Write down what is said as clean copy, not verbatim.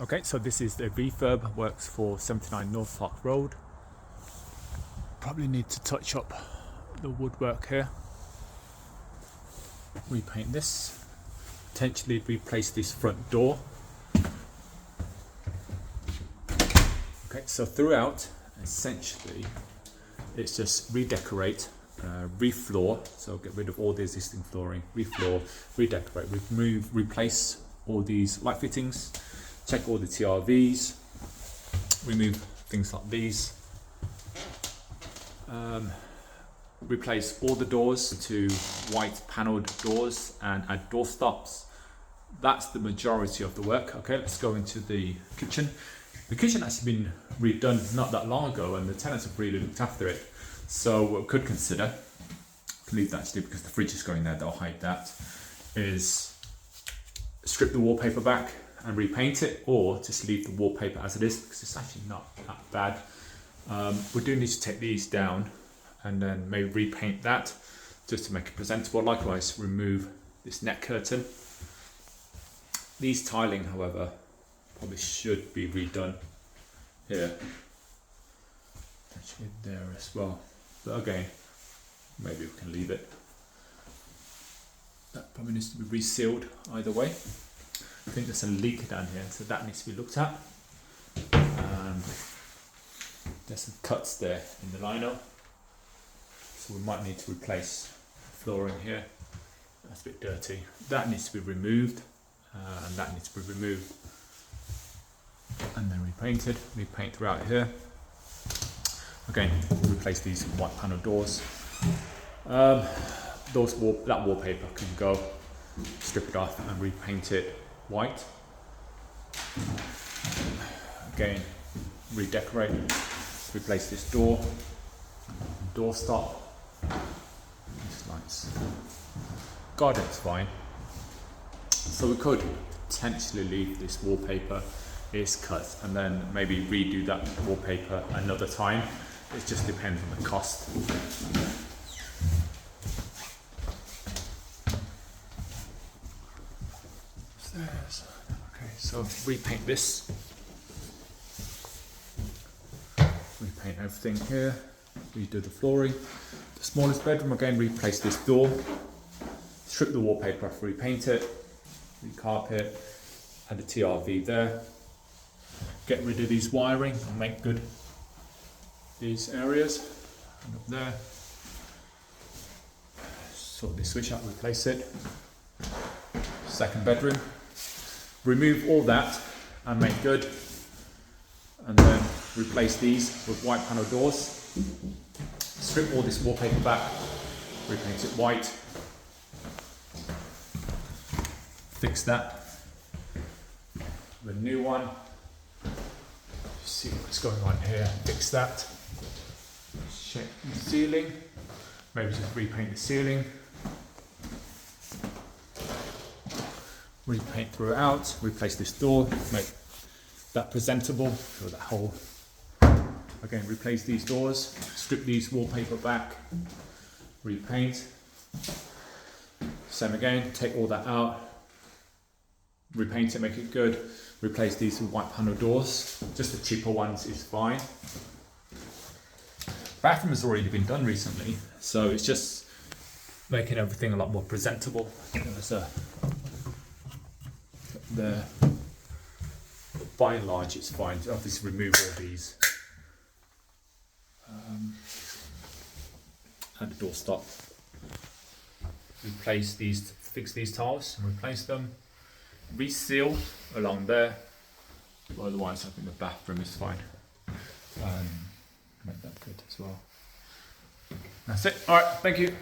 Okay, so this is the refurb, works for 79 North Park Road. Probably need to touch up the woodwork here. Repaint this. Potentially replace this front door. Okay, so throughout, essentially, it's just redecorate, refloor, so get rid of all the existing flooring, refloor, redecorate, remove, replace all these light fittings, check all the TRVs, remove things like these, replace all the doors to white panelled doors and add door stops. That's the majority of the work. Okay, let's go into the kitchen. The kitchen has been redone not that long ago and the tenants have really looked after it. So what we could consider, leave that actually because the fridge is going there, they'll hide that, is strip the wallpaper back and repaint it, or just leave the wallpaper as it is because it's actually not that bad. We do need to take these down and then maybe repaint that just to make it presentable. Likewise, remove this net curtain. These tiling, however, probably should be redone here. Actually there as well. But again, maybe we can leave it. That probably needs to be resealed either way. I think there's a leak down here, so that needs to be looked at. There's some cuts there in the lino, so we might need to replace flooring here. That's a bit dirty. That needs to be removed, and that needs to be removed, and then repainted. Repaint throughout here. Again, replace these white panel doors. That wallpaper can go. Strip it off and repaint it white. Again, redecorate. Replace this door stop. These lights. Garden's fine. So we could potentially leave this wallpaper is cut and then maybe redo that wallpaper another time. It just depends on the cost. Okay, so repaint this. Repaint everything here. Redo the flooring. The smallest bedroom, again, replace this door. Strip the wallpaper off, repaint it. Recarpet. Add a TRV there. Get rid of these wiring and make good these areas. And up there. Sort this switch out, replace it. Second bedroom. Remove all that and make good. And then replace these with white panel doors. Strip all this wallpaper back. Repaint it white. Fix that. The new one. See what's going on here. Fix that. Check the ceiling. Maybe just repaint the ceiling. Repaint throughout. Replace this door. Make that presentable. Fill that hole. Again, replace these doors. Strip these wallpaper back. Repaint. Same again. Take all that out. Repaint it. Make it good. Replace these with white panel doors. Just the cheaper ones is fine. Bathroom has already been done recently, so it's just making everything a lot more presentable. By and large, it's fine. Obviously, remove all these. And the door stop. Replace these, fix these tiles and replace them. Reseal along there. But otherwise, I think the bathroom is fine. Make that good as well. That's it. All right. Thank you.